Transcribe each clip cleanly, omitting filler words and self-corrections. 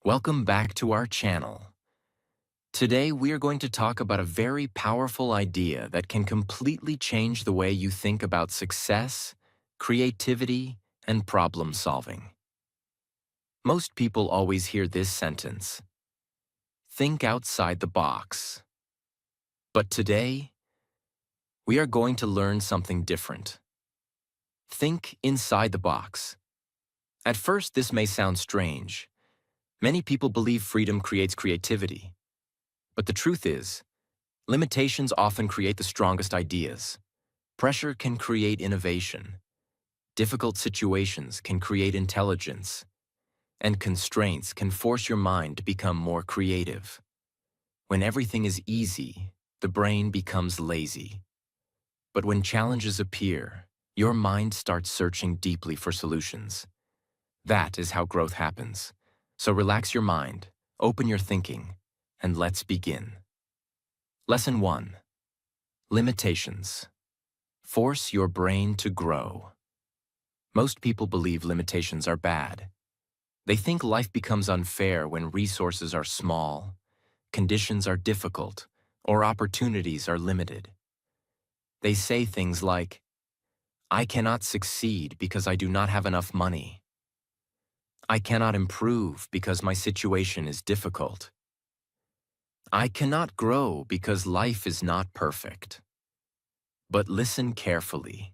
Welcome back to our channel. Today we are going to talk about a very powerful idea that can completely change the way you think about success, creativity, and problem solving. Most people always hear this sentence: think outside the box. But today, we are going to learn something different. Think inside the box. At first, this may sound strange. Many people believe freedom creates creativity. But the truth is, limitations often create the strongest ideas. Pressure can create innovation. Difficult situations can create intelligence. And constraints can force your mind to become more creative. When everything is easy, the brain becomes lazy. But when challenges appear, your mind starts searching deeply for solutions. That is how growth happens. So relax your mind, open your thinking, and let's begin. Lesson 1. Limitations. Force your brain to grow. Most people believe limitations are bad. They think life becomes unfair when resources are small, conditions are difficult, or opportunities are limited. They say things like, "I cannot succeed because I do not have enough money. I cannot improve because my situation is difficult. I cannot grow because life is not perfect." But listen carefully.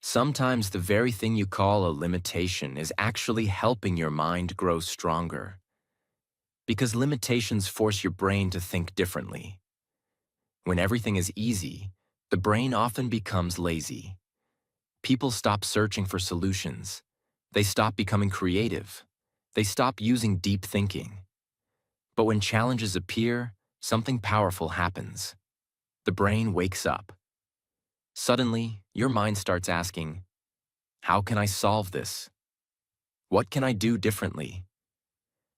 Sometimes the very thing you call a limitation is actually helping your mind grow stronger. Because limitations force your brain to think differently. When everything is easy, the brain often becomes lazy. People stop searching for solutions. They stop becoming creative. They stop using deep thinking. But when challenges appear, something powerful happens. The brain wakes up. Suddenly, your mind starts asking, how can I solve this? What can I do differently?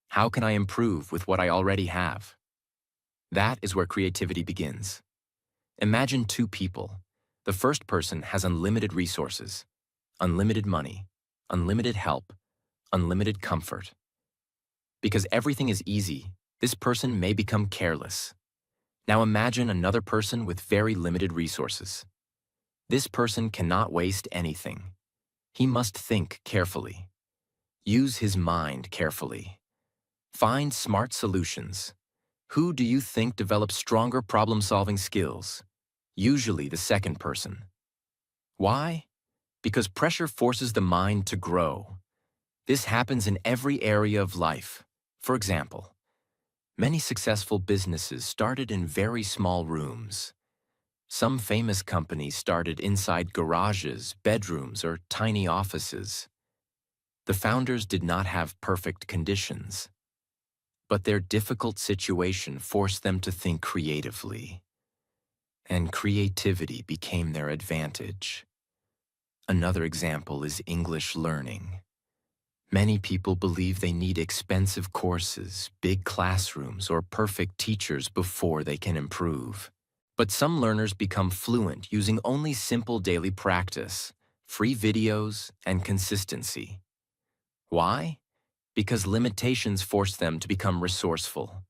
How can I improve with what I already have? That is where creativity begins. Imagine two people. The first person has unlimited resources, unlimited money, unlimited help, unlimited comfort. Because everything is easy, this person may become careless. Now imagine another person with very limited resources. This person cannot waste anything. He must think carefully. Use his mind carefully. Find smart solutions. Who do you think develops stronger problem-solving skills? Usually the second person. Why? Because pressure forces the mind to grow. This happens in every area of life. For example, many successful businesses started in very small rooms. Some famous companies started inside garages, bedrooms, or tiny offices. The founders did not have perfect conditions, but their difficult situation forced them to think creatively, and creativity became their advantage. Another example is English learning. Many people believe they need expensive courses, big classrooms, or perfect teachers before they can improve. But some learners become fluent using only simple daily practice, free videos, and consistency. Why? Because limitations forced them to become resourceful.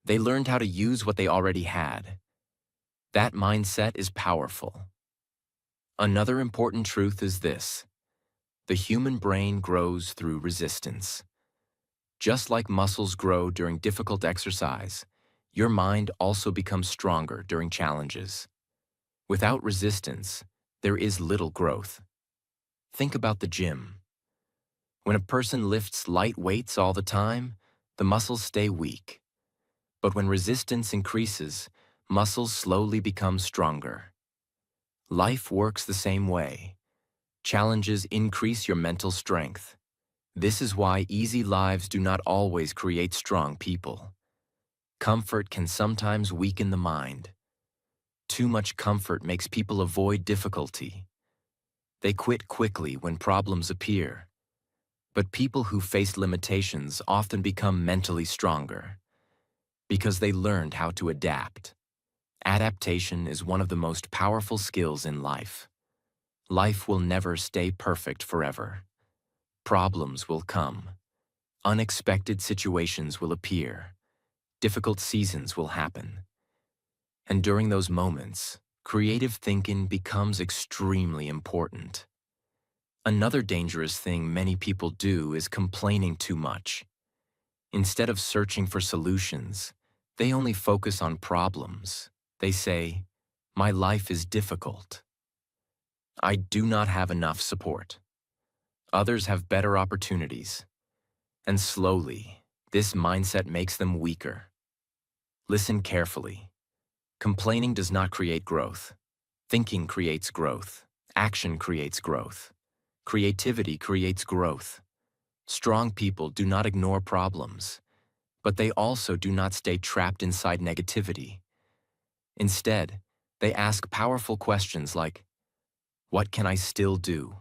They learned how to use what they already had. That mindset is powerful. Another important truth is this: the human brain grows through resistance. Just like muscles grow during difficult exercise, your mind also becomes stronger during challenges. Without resistance, there is little growth. Think about the gym. When a person lifts light weights all the time, the muscles stay weak. But when resistance increases, muscles slowly become stronger. Life works the same way. Challenges increase your mental strength. This is why easy lives do not always create strong people. Comfort can sometimes weaken the mind. Too much comfort makes people avoid difficulty. They quit quickly when problems appear. But people who face limitations often become mentally stronger because they learned how to adapt. Adaptation is one of the most powerful skills in life. Life will never stay perfect forever. Problems will come. Unexpected situations will appear, difficult seasons will happen, and during those moments, creative thinking becomes extremely important. Another dangerous thing many people do is complaining too much. Instead of searching for solutions, they only focus on problems. They say, "My life is difficult. I do not have enough support. Others have better opportunities." And slowly, this mindset makes them weaker. Listen carefully. Complaining does not create growth. Thinking creates growth. Action creates growth. Creativity creates growth. Strong people do not ignore problems, but they also do not stay trapped inside negativity. Instead, they ask powerful questions like, "What can I still do?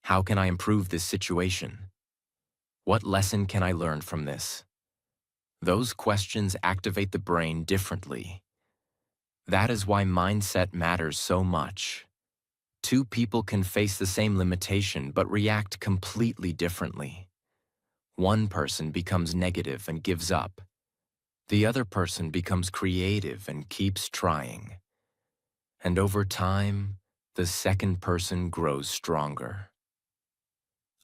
How can I improve this situation? What lesson can I learn from this?" Those questions activate the brain differently. That is why mindset matters so much. Two people can face the same limitation but react completely differently. One person becomes negative and gives up. The other person becomes creative and keeps trying. And over time, the second person grows stronger.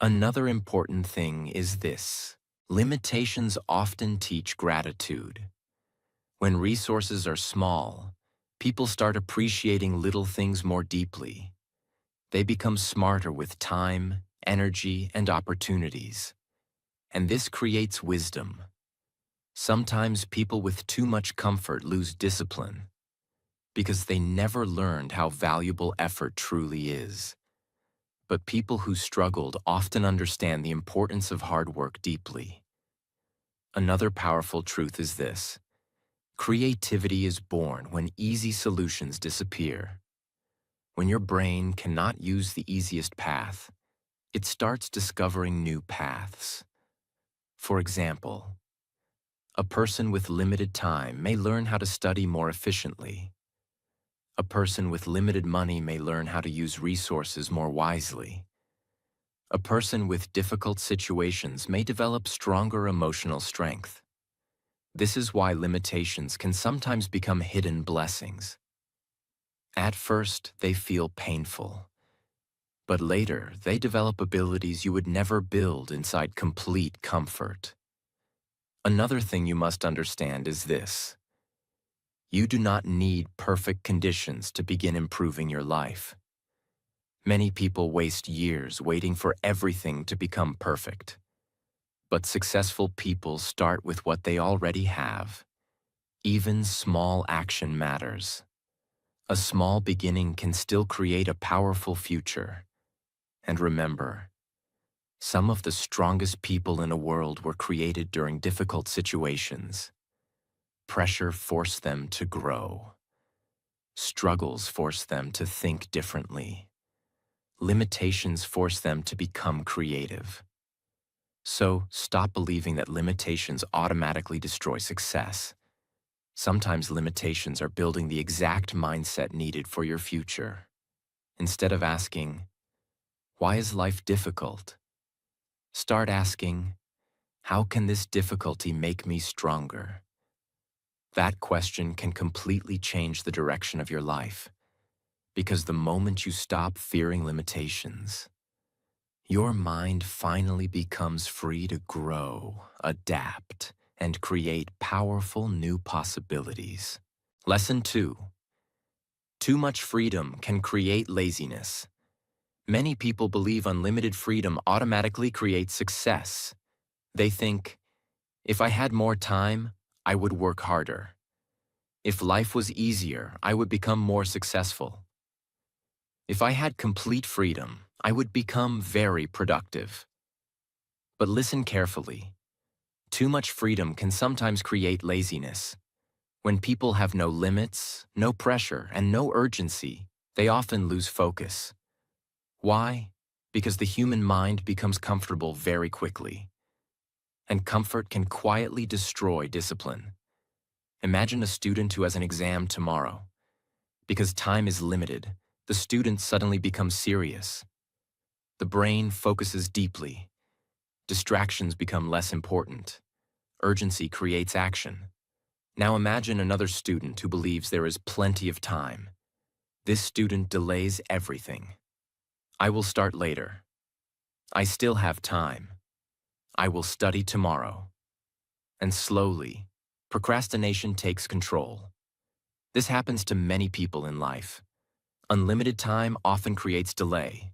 Another important thing is this: limitations often teach gratitude. When resources are small, people start appreciating little things more deeply. They become smarter with time, energy, and opportunities. And this creates wisdom. Sometimes people with too much comfort lose discipline because they never learned how valuable effort truly is. But people who struggled often understand the importance of hard work deeply. Another powerful truth is this: creativity is born when easy solutions disappear. When your brain cannot use the easiest path, it starts discovering new paths. For example, a person with limited time may learn how to study more efficiently. A person with limited money may learn how to use resources more wisely. A person with difficult situations may develop stronger emotional strength. This is why limitations can sometimes become hidden blessings. At first, they feel painful, but later they develop abilities you would never build inside complete comfort. Another thing you must understand is this: you do not need perfect conditions to begin improving your life. Many people waste years waiting for everything to become perfect. But successful people start with what they already have. Even small action matters. A small beginning can still create a powerful future. And remember, some of the strongest people in the world were created during difficult situations. Pressure forced them to grow. Struggles forced them to think differently. Limitations force them to become creative. So stop believing that limitations automatically destroy success. Sometimes limitations are building the exact mindset needed for your future. Instead of asking, "Why is life difficult?" start asking, "How can this difficulty make me stronger?" That question can completely change the direction of your life, because the moment you stop fearing limitations, your mind finally becomes free to grow, adapt, and create powerful new possibilities. Lesson 2. Too much freedom can create laziness. Many people believe unlimited freedom automatically creates success. They think, "If I had more time, I would work harder. If life was easier, I would become more successful. If I had complete freedom, I would become very productive." But listen carefully. Too much freedom can sometimes create laziness. When people have no limits, no pressure, and no urgency, they often lose focus. Why? Because the human mind becomes comfortable very quickly. And comfort can quietly destroy discipline. Imagine a student who has an exam tomorrow. Because time is limited, the student suddenly becomes serious. The brain focuses deeply. Distractions become less important. Urgency creates action. Now imagine another student who believes there is plenty of time. This student delays everything. I will start later. I still have time. I will study tomorrow. And slowly, procrastination takes control. This happens to many people in life. Unlimited time often creates delay,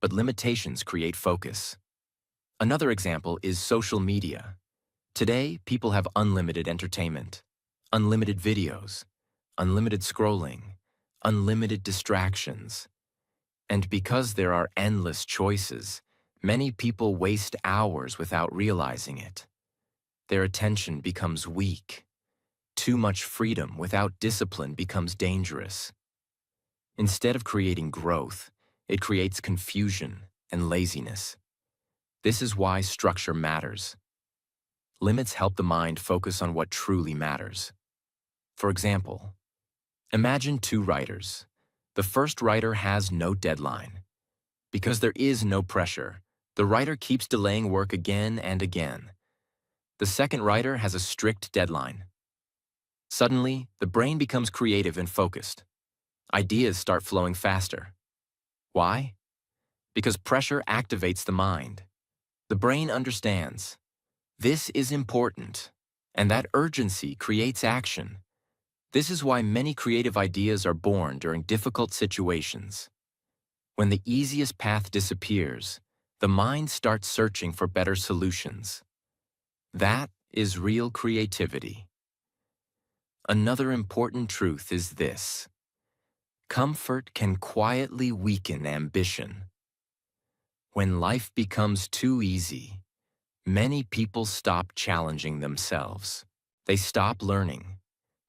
but limitations create focus. Another example is social media. Today, people have unlimited entertainment, unlimited videos, unlimited scrolling, unlimited distractions. And because there are endless choices, many people waste hours without realizing it. Their attention becomes weak. Too much freedom without discipline becomes dangerous. Instead of creating growth, it creates confusion and laziness. This is why structure matters. Limits help the mind focus on what truly matters. For example, imagine two writers. The first writer has no deadline. Because there is no pressure, the writer keeps delaying work again and again. The second writer has a strict deadline. Suddenly, the brain becomes creative and focused. Ideas start flowing faster. Why? Because pressure activates the mind. The brain understands. This is important, and that urgency creates action. This is why many creative ideas are born during difficult situations. When the easiest path disappears, the mind starts searching for better solutions. That is real creativity. Another important truth is this: comfort can quietly weaken ambition. When life becomes too easy, many people stop challenging themselves. They stop learning.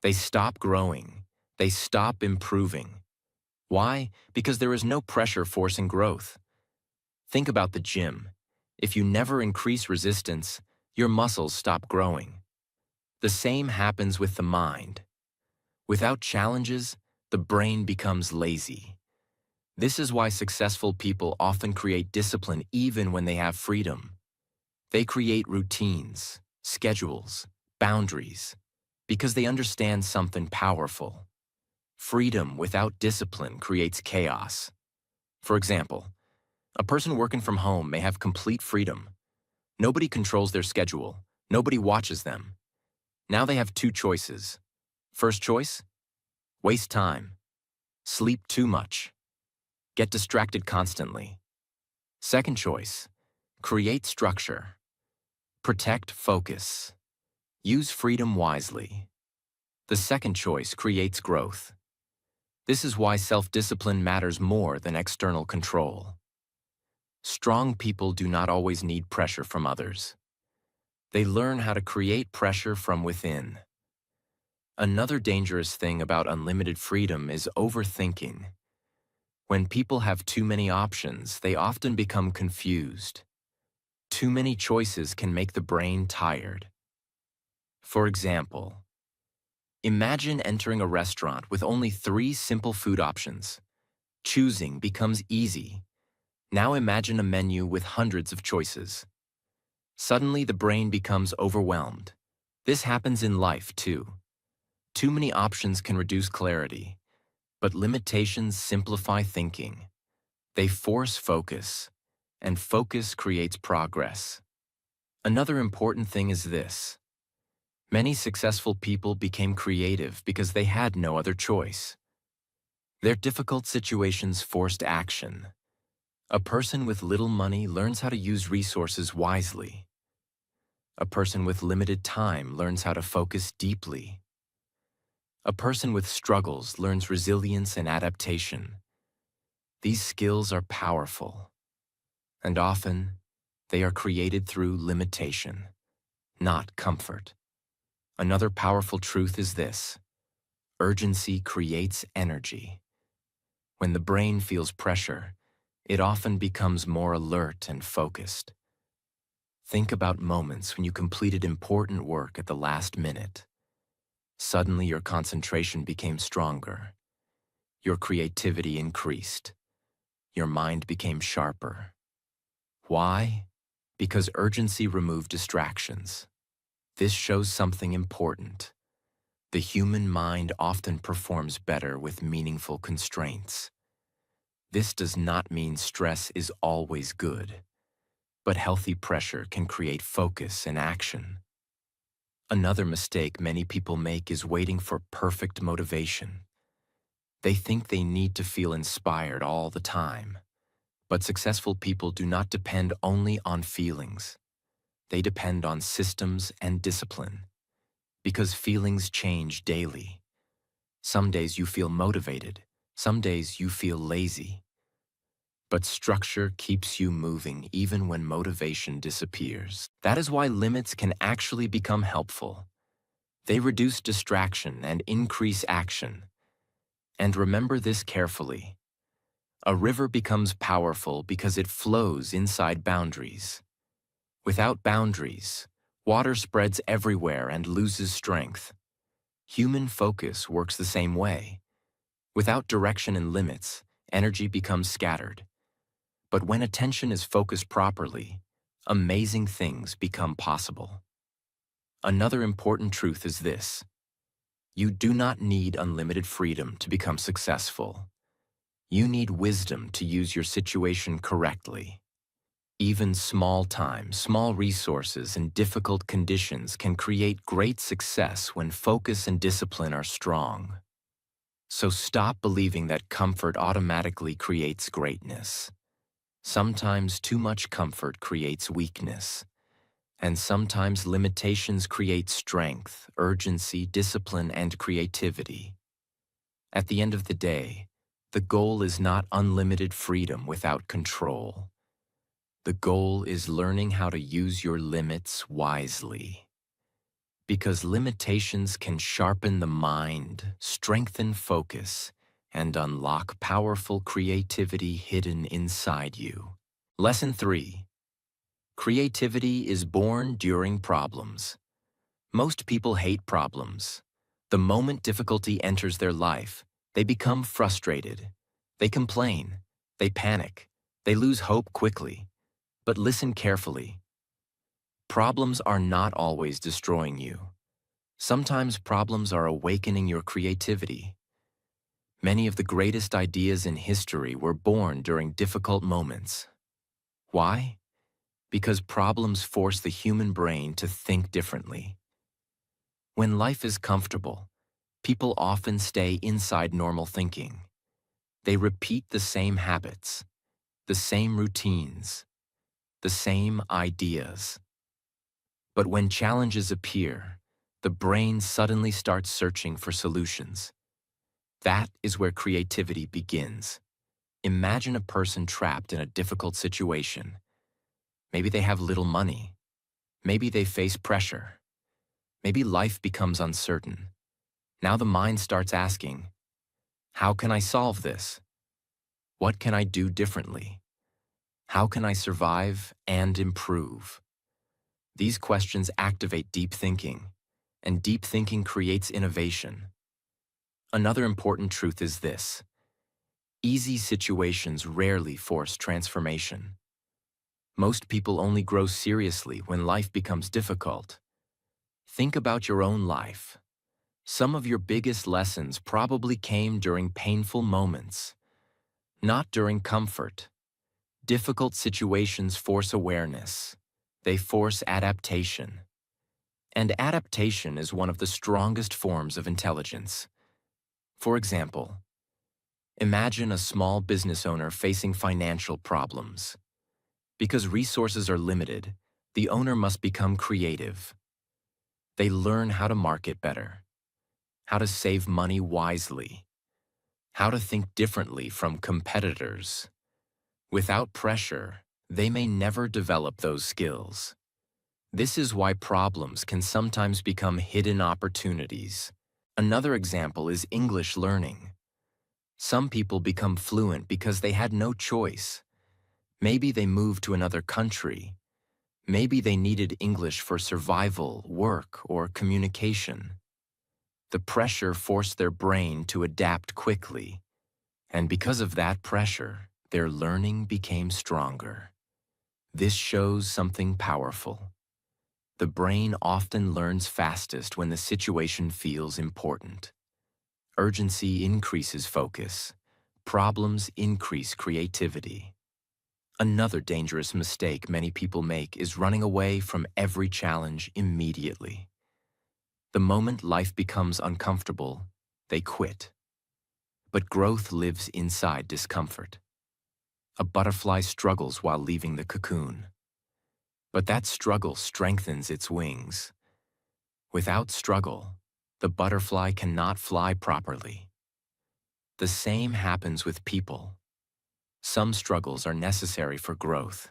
They stop growing. They stop improving. Why? Because there is no pressure forcing growth. Think about the gym. If you never increase resistance, your muscles stop growing. The same happens with the mind. Without challenges, the brain becomes lazy. This is why successful people often create discipline even when they have freedom. They create routines, schedules, boundaries, because they understand something powerful. Freedom without discipline creates chaos. For example, a person working from home may have complete freedom. Nobody controls their schedule. Nobody watches them. Now they have two choices. First choice: waste time. Sleep too much. Get distracted constantly. Second choice: create structure. Protect focus. Use freedom wisely. The second choice creates growth. This is why self-discipline matters more than external control. Strong people do not always need pressure from others. They learn how to create pressure from within. Another dangerous thing about unlimited freedom is overthinking. When people have too many options, they often become confused. Too many choices can make the brain tired. For example, imagine entering a restaurant with only 3 simple food options. Choosing becomes easy. Now imagine a menu with hundreds of choices. Suddenly, the brain becomes overwhelmed. This happens in life, too. Too many options can reduce clarity, but limitations simplify thinking. They force focus, and focus creates progress. Another important thing is this: many successful people became creative because they had no other choice. Their difficult situations forced action. A person with little money learns how to use resources wisely. A person with limited time learns how to focus deeply. A person with struggles learns resilience and adaptation. These skills are powerful, and often they are created through limitation, not comfort. Another powerful truth is this: urgency creates energy. When the brain feels pressure, it often becomes more alert and focused. Think about moments when you completed important work at the last minute. Suddenly, your concentration became stronger. Your creativity increased. Your mind became sharper. Why? Because urgency removed distractions. This shows something important. The human mind often performs better with meaningful constraints. This does not mean stress is always good, but healthy pressure can create focus and action. Another mistake many people make is waiting for perfect motivation. They think they need to feel inspired all the time. But successful people do not depend only on feelings. They depend on systems and discipline. Because feelings change daily. Some days you feel motivated. Some days you feel lazy. But structure keeps you moving even when motivation disappears. That is why limits can actually become helpful. They reduce distraction and increase action. And remember this carefully. A river becomes powerful because it flows inside boundaries. Without boundaries, water spreads everywhere and loses strength. Human focus works the same way. Without direction and limits, energy becomes scattered. But when attention is focused properly, amazing things become possible. Another important truth is this. You do not need unlimited freedom to become successful. You need wisdom to use your situation correctly. Even small time, small resources, and difficult conditions can create great success when focus and discipline are strong. So stop believing that comfort automatically creates greatness. Sometimes too much comfort creates weakness. And sometimes limitations create strength, urgency, discipline, and creativity. At the end of the day, the goal is not unlimited freedom without control. The goal is learning how to use your limits wisely. Because limitations can sharpen the mind, strengthen focus, and unlock powerful creativity hidden inside you. Lesson 3. Creativity is born during problems. Most people hate problems. The moment difficulty enters their life, they become frustrated. They complain. They panic. They lose hope quickly. But listen carefully. Problems are not always destroying you. Sometimes problems are awakening your creativity. Many of the greatest ideas in history were born during difficult moments. Why? Because problems force the human brain to think differently. When life is comfortable, people often stay inside normal thinking. They repeat the same habits, the same routines, the same ideas. But when challenges appear, the brain suddenly starts searching for solutions. That is where creativity begins. Imagine a person trapped in a difficult situation. Maybe they have little money. Maybe they face pressure. Maybe life becomes uncertain. Now the mind starts asking, how can I solve this? What can I do differently? How can I survive and improve? These questions activate deep thinking, and deep thinking creates innovation. Another important truth is this. Easy situations rarely force transformation. Most people only grow seriously when life becomes difficult. Think about your own life. Some of your biggest lessons probably came during painful moments, not during comfort. Difficult situations force awareness. They force adaptation. And adaptation is one of the strongest forms of intelligence. For example, imagine a small business owner facing financial problems. Because resources are limited, the owner must become creative. They learn how to market better, how to save money wisely, how to think differently from competitors. Without pressure, they may never develop those skills. This is why problems can sometimes become hidden opportunities. Another example is English learning. Some people become fluent because they had no choice. Maybe they moved to another country. Maybe they needed English for survival, work, or communication. The pressure forced their brain to adapt quickly. And because of that pressure, their learning became stronger. This shows something powerful. The brain often learns fastest when the situation feels important. Urgency increases focus. Problems increase creativity. Another dangerous mistake many people make is running away from every challenge immediately. The moment life becomes uncomfortable, they quit. But growth lives inside discomfort. A butterfly struggles while leaving the cocoon. But that struggle strengthens its wings. Without struggle, the butterfly cannot fly properly. The same happens with people. Some struggles are necessary for growth.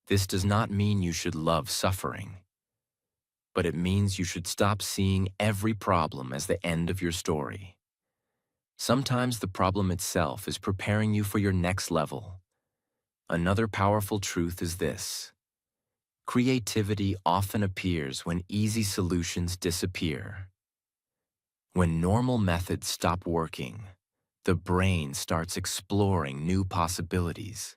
This does not mean you should love suffering, but it means you should stop seeing every problem as the end of your story. Sometimes the problem itself is preparing you for your next level. Another powerful truth is this: creativity often appears when easy solutions disappear. When normal methods stop working, the brain starts exploring new possibilities.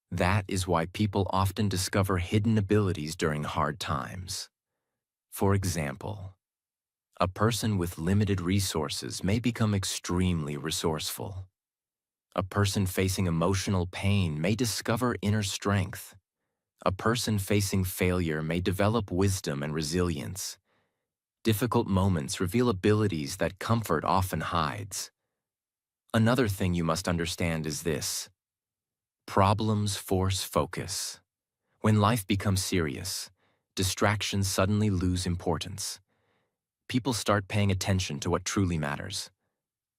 That is why people often discover hidden abilities during hard times. For example, a person with limited resources may become extremely resourceful. A person facing emotional pain may discover inner strength. A person facing failure may develop wisdom and resilience. Difficult moments reveal abilities that comfort often hides. Another thing you must understand is this: problems force focus. When life becomes serious, distractions suddenly lose importance. People start paying attention to what truly matters.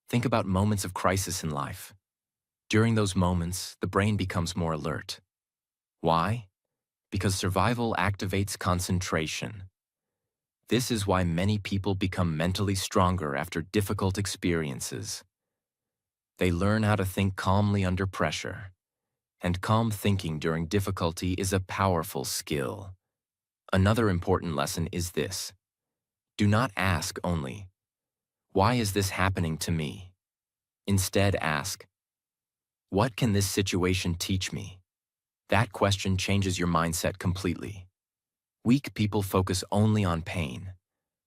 Think about moments of crisis in life. During those moments, the brain becomes more alert. Why? Because survival activates concentration. This is why many people become mentally stronger after difficult experiences. They learn how to think calmly under pressure. And calm thinking during difficulty is a powerful skill. Another important lesson is this: do not ask only, "Why is this happening to me?" Instead ask, "What can this situation teach me?" That question changes your mindset completely. Weak people focus only on pain.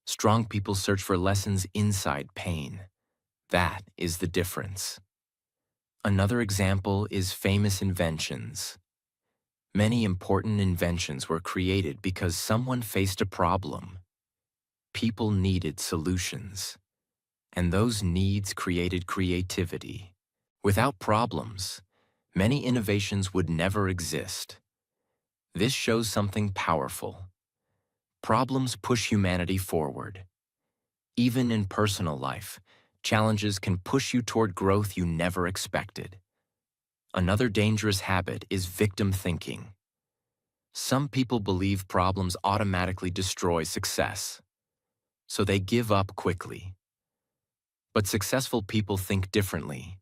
Strong people search for lessons inside pain. That is the difference. Another example is famous inventions. Many important inventions were created because someone faced a problem. People needed solutions, and those needs created creativity. Without problems, many innovations would never exist. This shows something powerful. Problems push humanity forward. Even in personal life, challenges can push you toward growth you never expected. Another dangerous habit is victim thinking. Some people believe problems automatically destroy success, so they give up quickly. But successful people think differently.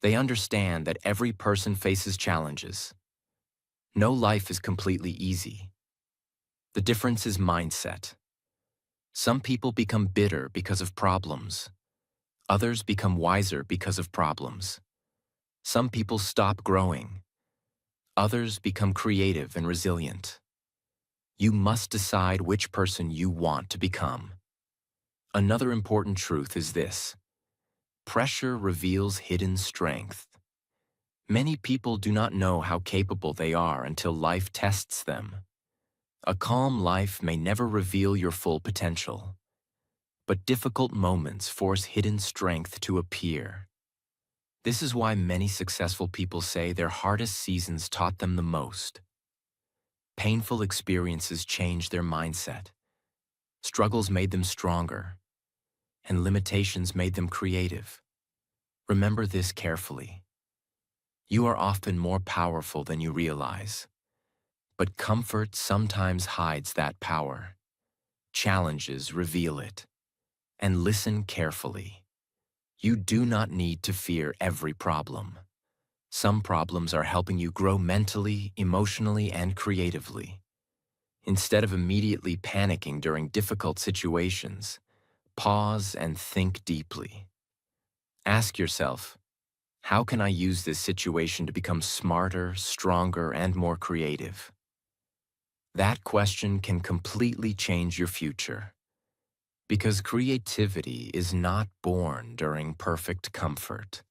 They understand that every person faces challenges. No life is completely easy. The difference is mindset. Some people become bitter because of problems. Others become wiser because of problems. Some people stop growing. Others become creative and resilient. You must decide which person you want to become. Another important truth is this: pressure reveals hidden strength. Many people do not know how capable they are until life tests them. A calm life may never reveal your full potential, but difficult moments force hidden strength to appear. This is why many successful people say their hardest seasons taught them the most. Painful experiences changed their mindset. Struggles made them stronger, and limitations made them creative. Remember this carefully. You are often more powerful than you realize, but comfort sometimes hides that power. Challenges reveal it. And listen carefully. You do not need to fear every problem. Some problems are helping you grow mentally, emotionally, and creatively. Instead of immediately panicking during difficult situations, pause and think deeply. Ask yourself, How can I use this situation to become smarter, stronger, and more creative? That question can completely change your future. Because creativity is not born during perfect comfort.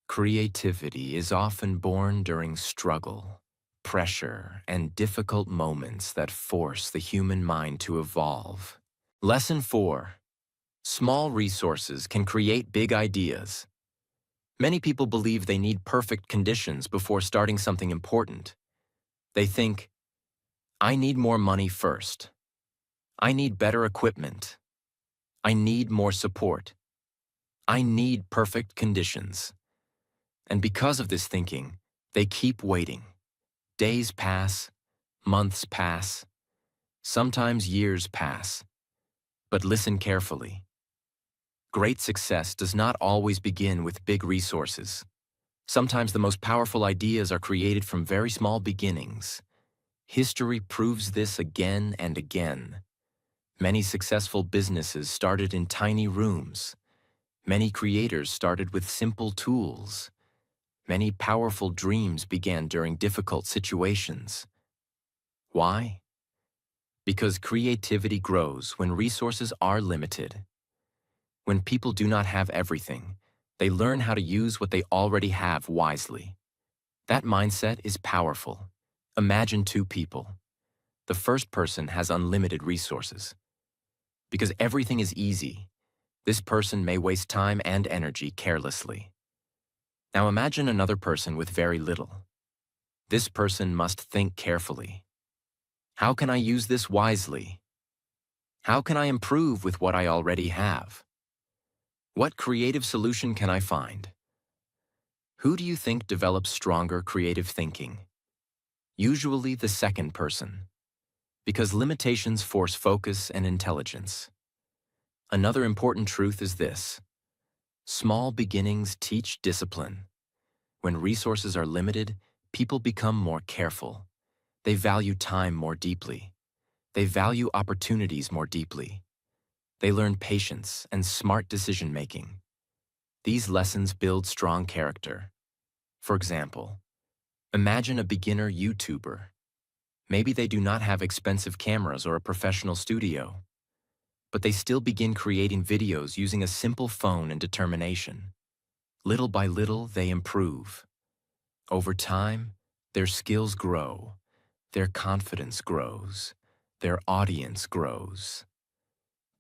Creativity is often born during struggle, pressure, and difficult moments that force the human mind to evolve. Lesson 4. Small resources can create big ideas. Many people believe they need perfect conditions before starting something important. They think, I need more money first. I need better equipment. I need more support. I need perfect conditions. And because of this thinking, they keep waiting. Days pass, months pass, sometimes years pass. But listen carefully. Great success does not always begin with big resources. Sometimes the most powerful ideas are created from very small beginnings. History proves this again and again. Many successful businesses started in tiny rooms. Many creators started with simple tools. Many powerful dreams began during difficult situations. Why? Because creativity grows when resources are limited. When people do not have everything, they learn how to use what they already have wisely. That mindset is powerful. Imagine two people. The first person has unlimited resources. Because everything is easy, this person may waste time and energy carelessly. Now imagine another person with very little. This person must think carefully. How can I use this wisely? How can I improve with what I already have? What creative solution can I find? Who do you think develops stronger creative thinking? Usually the second person, because limitations force focus and intelligence. Another important truth is this: small beginnings teach discipline. When resources are limited, people become more careful. They value time more deeply. They value opportunities more deeply. They learn patience and smart decision-making. These lessons build strong character. For example, imagine a beginner YouTuber. Maybe they do not have expensive cameras or a professional studio, but they still begin creating videos using a simple phone and determination. Little by little, they improve. Over time, their skills grow, their confidence grows, their audience grows.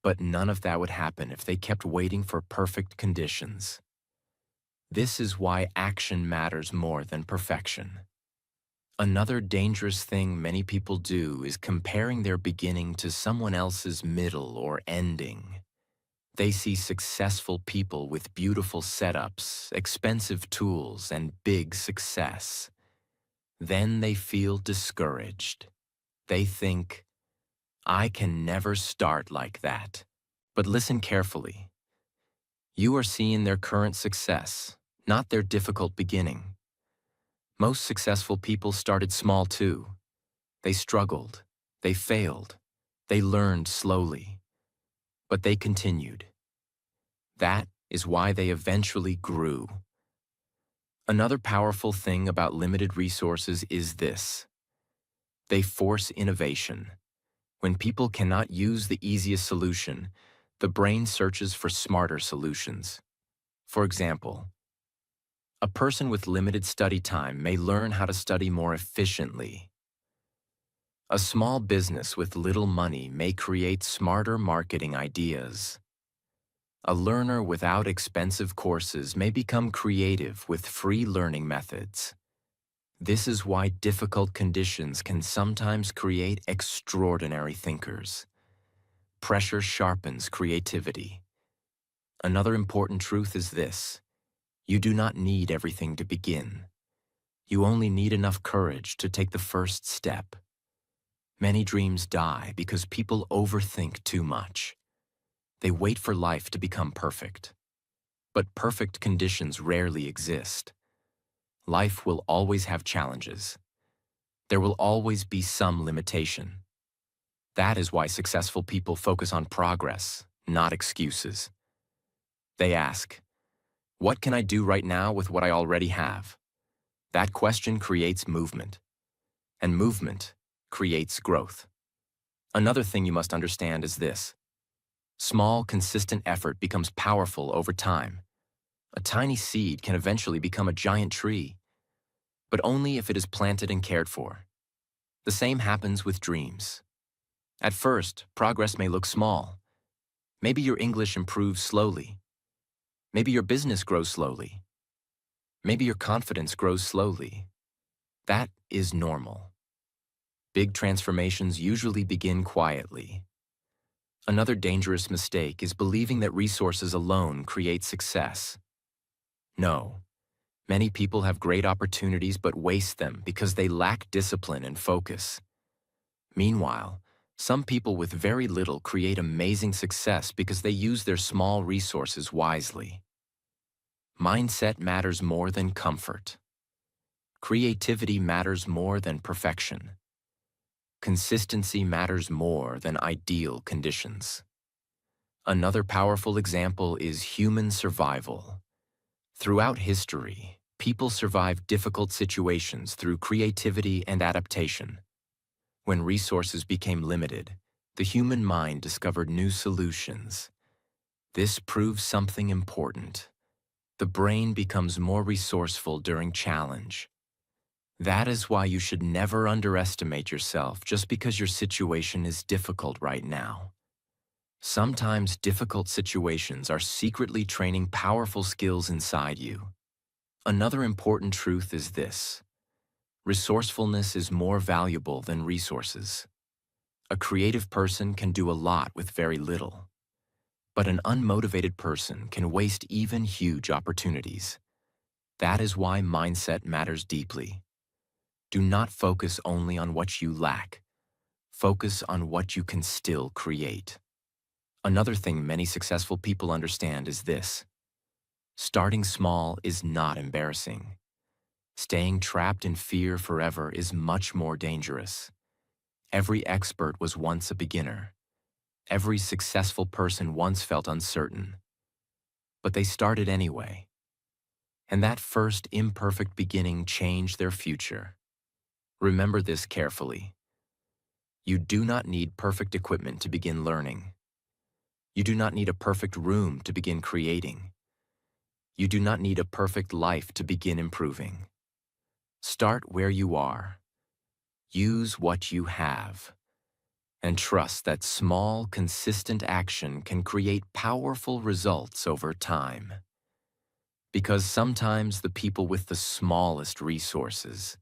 But none of that would happen if they kept waiting for perfect conditions. This is why action matters more than perfection. Another dangerous thing many people do is comparing their beginning to someone else's middle or ending. They see successful people with beautiful setups, expensive tools, and big success. Then they feel discouraged. They think, I can never start like that. But listen carefully. You are seeing their current success, not their difficult beginning. Most successful people started small too. They struggled, they failed, they learned slowly, but they continued. That is why they eventually grew. Another powerful thing about limited resources is this: they force innovation. When people cannot use the easiest solution, the brain searches for smarter solutions. For example, a person with limited study time may learn how to study more efficiently. A small business with little money may create smarter marketing ideas. A learner without expensive courses may become creative with free learning methods. This is why difficult conditions can sometimes create extraordinary thinkers. Pressure sharpens creativity. Another important truth is this: you do not need everything to begin. You only need enough courage to take the first step. Many dreams die because people overthink too much. They wait for life to become perfect. But perfect conditions rarely exist. Life will always have challenges. There will always be some limitation. That is why successful people focus on progress, not excuses. They ask, What can I do right now with what I already have? That question creates movement, and movement creates growth. Another thing you must understand is this. Small, consistent effort becomes powerful over time. A tiny seed can eventually become a giant tree, but only if it is planted and cared for. The same happens with dreams. At first, progress may look small. Maybe your English improves slowly. Maybe your business grows slowly. Maybe your confidence grows slowly. That is normal. Big transformations usually begin quietly. Another dangerous mistake is believing that resources alone create success. No. Many people have great opportunities but waste them because they lack discipline and focus. Meanwhile, some people with very little create amazing success because they use their small resources wisely. Mindset matters more than comfort. Creativity matters more than perfection. Consistency matters more than ideal conditions. Another powerful example is human survival. Throughout history, people survived difficult situations through creativity and adaptation. When resources became limited, the human mind discovered new solutions. This proves something important. The brain becomes more resourceful during challenge. That is why you should never underestimate yourself just because your situation is difficult right now. Sometimes difficult situations are secretly training powerful skills inside you. Another important truth is this. Resourcefulness is more valuable than resources. A creative person can do a lot with very little. But an unmotivated person can waste even huge opportunities. That is why mindset matters deeply. Do not focus only on what you lack. Focus on what you can still create. Another thing many successful people understand is this. Starting small is not embarrassing. Staying trapped in fear forever is much more dangerous. Every expert was once a beginner. Every successful person once felt uncertain. But they started anyway. And that first imperfect beginning changed their future. Remember this carefully. You do not need perfect equipment to begin learning. You do not need a perfect room to begin creating. You do not need a perfect life to begin improving. Start where you are. Use what you have. And trust that small, consistent action can create powerful results over time. Because sometimes the people with the smallest resources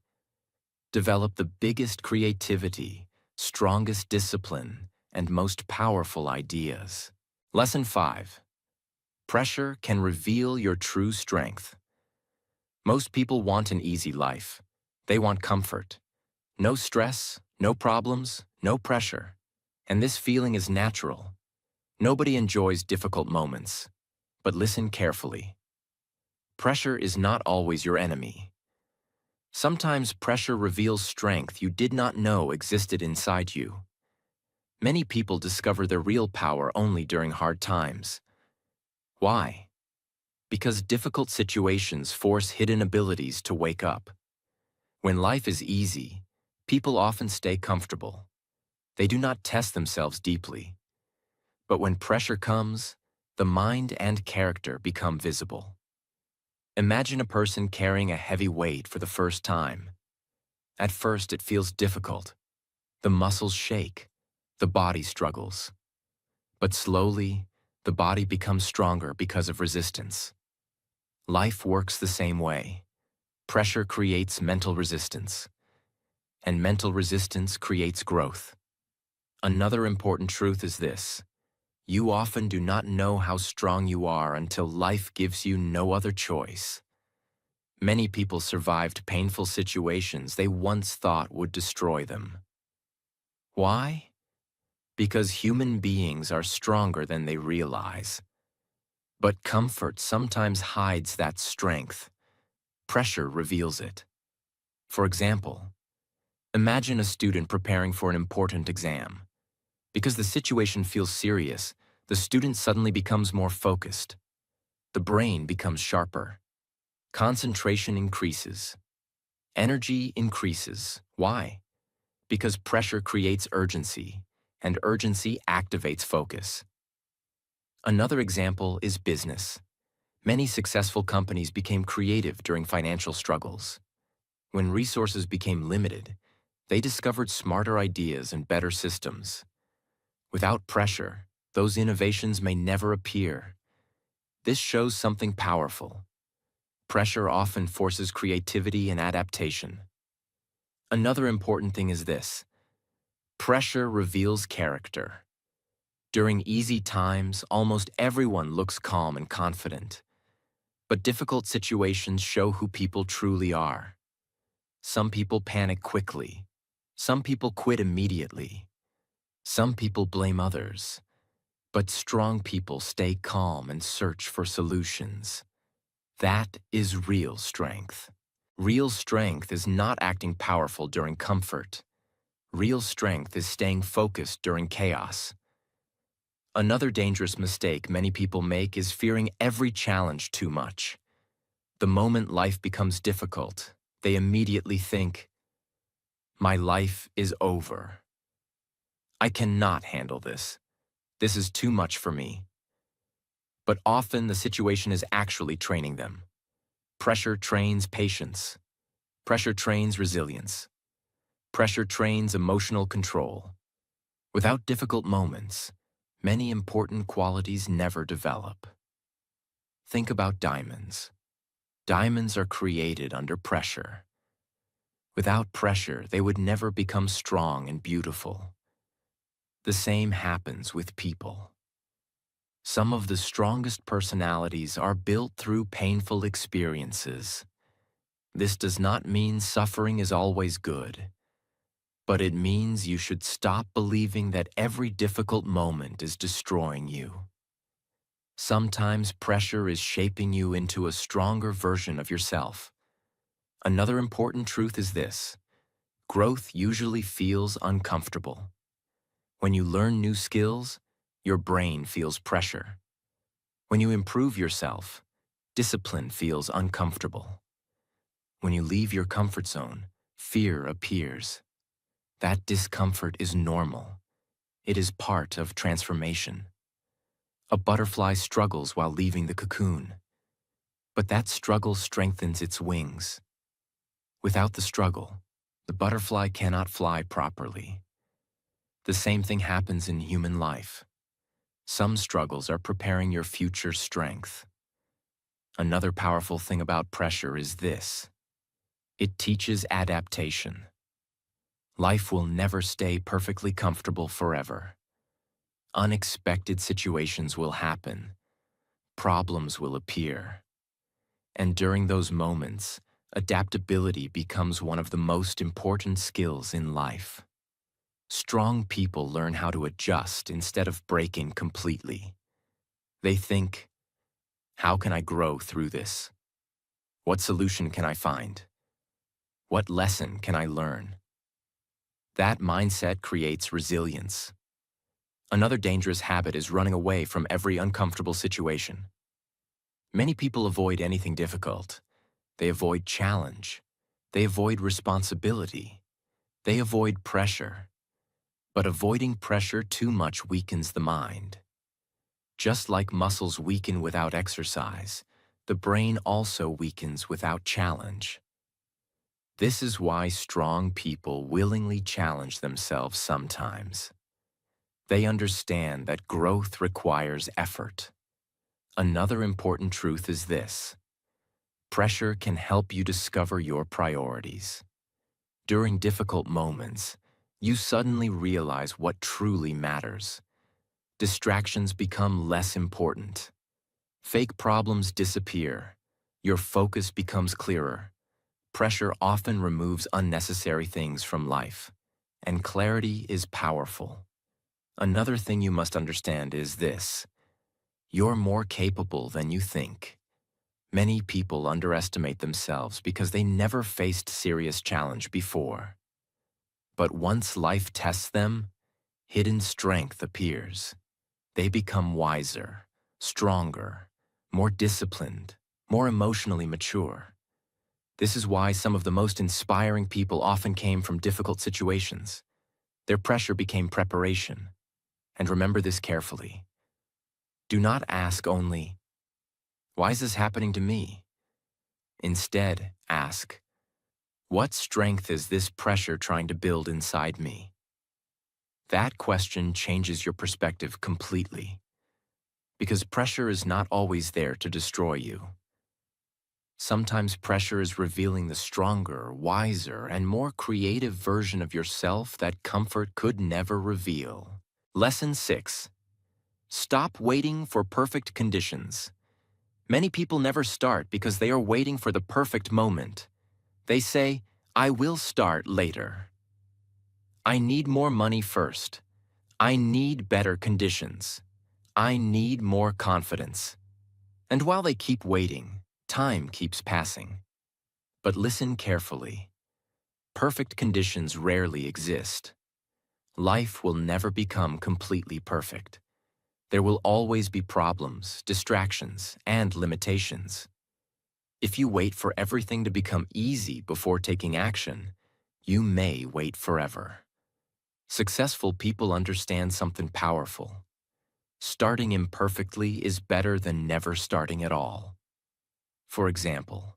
develop the biggest creativity, strongest discipline, and most powerful ideas. Lesson 5. Pressure can reveal your true strength. Most people want an easy life. They want comfort. No stress, no problems, no pressure. And this feeling is natural. Nobody enjoys difficult moments. But listen carefully. Pressure is not always your enemy. Sometimes pressure reveals strength you did not know existed inside you. Many people discover their real power only during hard times. Why? Because difficult situations force hidden abilities to wake up. When life is easy, people often stay comfortable. They do not test themselves deeply. But when pressure comes, the mind and character become visible. Imagine a person carrying a heavy weight for the first time. At first, it feels difficult. The muscles shake. The body struggles. But slowly, the body becomes stronger because of resistance. Life works the same way. Pressure creates mental resistance. And mental resistance creates growth. Another important truth is this. You often do not know how strong you are until life gives you no other choice. Many people survived painful situations they once thought would destroy them. Why? Because human beings are stronger than they realize. But comfort sometimes hides that strength. Pressure reveals it. For example, imagine a student preparing for an important exam. Because the situation feels serious, the student suddenly becomes more focused. The brain becomes sharper. Concentration increases. Energy increases. Why? Because pressure creates urgency, and urgency activates focus. Another example is business. Many successful companies became creative during financial struggles. When resources became limited, they discovered smarter ideas and better systems. Without pressure, those innovations may never appear. This shows something powerful. Pressure often forces creativity and adaptation. Another important thing is this: pressure reveals character. During easy times, almost everyone looks calm and confident. But difficult situations show who people truly are. Some people panic quickly. Some people quit immediately. Some people blame others. But strong people stay calm and search for solutions. That is real strength. Real strength is not acting powerful during comfort. Real strength is staying focused during chaos. Another dangerous mistake many people make is fearing every challenge too much. The moment life becomes difficult, they immediately think, "My life is over. I cannot handle this. This is too much for me." But often the situation is actually training them. Pressure trains patience. Pressure trains resilience. Pressure trains emotional control. Without difficult moments, many important qualities never develop. Think about diamonds. Diamonds are created under pressure. Without pressure, they would never become strong and beautiful. The same happens with people. Some of the strongest personalities are built through painful experiences. This does not mean suffering is always good, but it means you should stop believing that every difficult moment is destroying you. Sometimes pressure is shaping you into a stronger version of yourself. Another important truth is this: growth usually feels uncomfortable. When you learn new skills, your brain feels pressure. When you improve yourself, discipline feels uncomfortable. When you leave your comfort zone, fear appears. That discomfort is normal. It is part of transformation. A butterfly struggles while leaving the cocoon, but that struggle strengthens its wings. Without the struggle, the butterfly cannot fly properly. The same thing happens in human life. Some struggles are preparing your future strength. Another powerful thing about pressure is this: it teaches adaptation. Life will never stay perfectly comfortable forever. Unexpected situations will happen. Problems will appear. And during those moments, adaptability becomes one of the most important skills in life. Strong people learn how to adjust instead of breaking completely. They think, "How can I grow through this? What solution can I find? What lesson can I learn?" That mindset creates resilience. Another dangerous habit is running away from every uncomfortable situation. Many people avoid anything difficult. They avoid challenge. They avoid responsibility. They avoid pressure. But avoiding pressure too much weakens the mind. Just like muscles weaken without exercise, the brain also weakens without challenge. This is why strong people willingly challenge themselves sometimes. They understand that growth requires effort. Another important truth is this: pressure can help you discover your priorities. During difficult moments, you suddenly realize what truly matters. Distractions become less important. Fake problems disappear. Your focus becomes clearer. Pressure often removes unnecessary things from life, and clarity is powerful. Another thing you must understand is this: you're more capable than you think. Many people underestimate themselves because they never faced serious challenge before. But once life tests them, hidden strength appears. They become wiser, stronger, more disciplined, more emotionally mature. This is why some of the most inspiring people often came from difficult situations. Their pressure became preparation. And remember this carefully. Do not ask only, why is this happening to me? Instead, ask, what strength is this pressure trying to build inside me? That question changes your perspective completely, because pressure is not always there to destroy you. Sometimes pressure is revealing the stronger, wiser, and more creative version of yourself that comfort could never reveal. Lesson 6. Stop waiting for perfect conditions. Many people never start because they are waiting for the perfect moment. They say, I will start later. I need more money first. I need better conditions. I need more confidence. And while they keep waiting, time keeps passing. But listen carefully. Perfect conditions rarely exist. Life will never become completely perfect. There will always be problems, distractions, and limitations. If you wait for everything to become easy before taking action, you may wait forever. Successful people understand something powerful. Starting imperfectly is better than never starting at all. For example,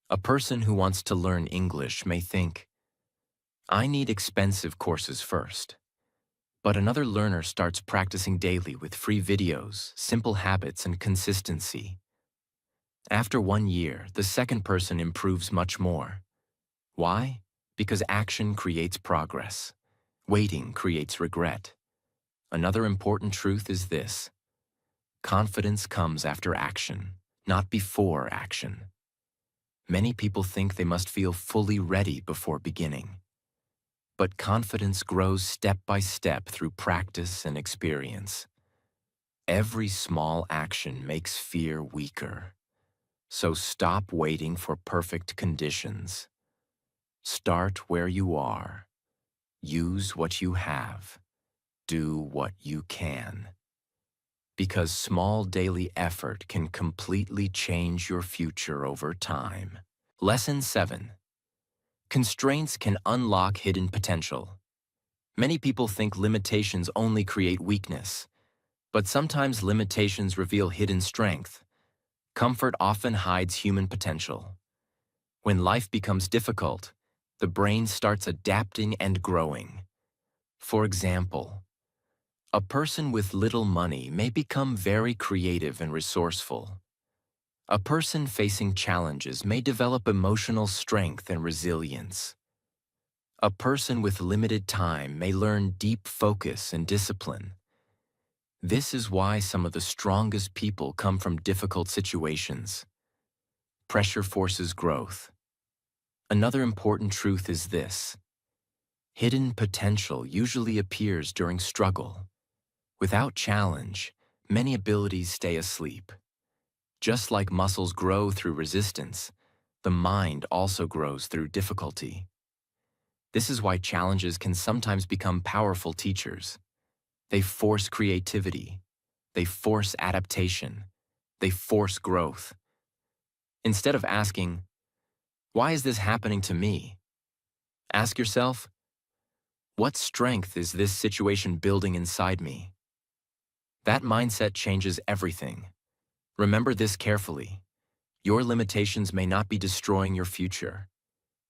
a person who wants to learn English may think, I need expensive courses first. But another learner starts practicing daily with free videos, simple habits, and consistency. After 1 year, the second person improves much more. Why? Because action creates progress. Waiting creates regret. Another important truth is this. Confidence comes after action, not before action. Many people think they must feel fully ready before beginning. But confidence grows step by step through practice and experience. Every small action makes fear weaker. So stop waiting for perfect conditions. Start where you are. Use what you have. Do what you can. Because small daily effort can completely change your future over time. Lesson 7. Constraints can unlock hidden potential. Many people think limitations only create weakness, but sometimes limitations reveal hidden strength. Comfort often hides human potential. When life becomes difficult, the brain starts adapting and growing. For example, a person with little money may become very creative and resourceful. A person facing challenges may develop emotional strength and resilience. A person with limited time may learn deep focus and discipline. This is why some of the strongest people come from difficult situations. Pressure forces growth. Another important truth is this. Hidden potential usually appears during struggle. Without challenge, many abilities stay asleep. Just like muscles grow through resistance, the mind also grows through difficulty. This is why challenges can sometimes become powerful teachers. They force creativity. They force adaptation. They force growth. Instead of asking, why is this happening to me? Ask yourself, what strength is this situation building inside me? That mindset changes everything. Remember this carefully. Your limitations may not be destroying your future.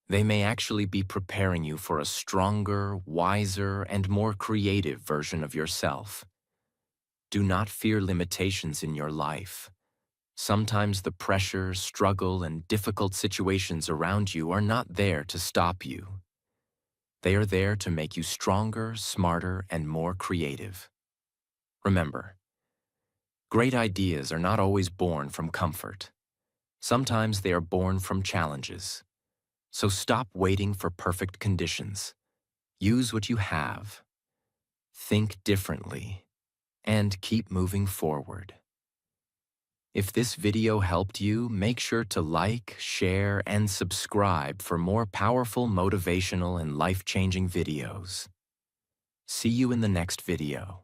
They may actually be preparing you for a stronger, wiser, and more creative version of yourself. Do not fear limitations in your life. Sometimes the pressure, struggle, and difficult situations around you are not there to stop you. They are there to make you stronger, smarter, and more creative. Remember, great ideas are not always born from comfort. Sometimes they are born from challenges. So stop waiting for perfect conditions. Use what you have. Think differently. And keep moving forward. If this video helped you, make sure to like, share, and subscribe for more powerful motivational and life-changing videos. See you in the next video.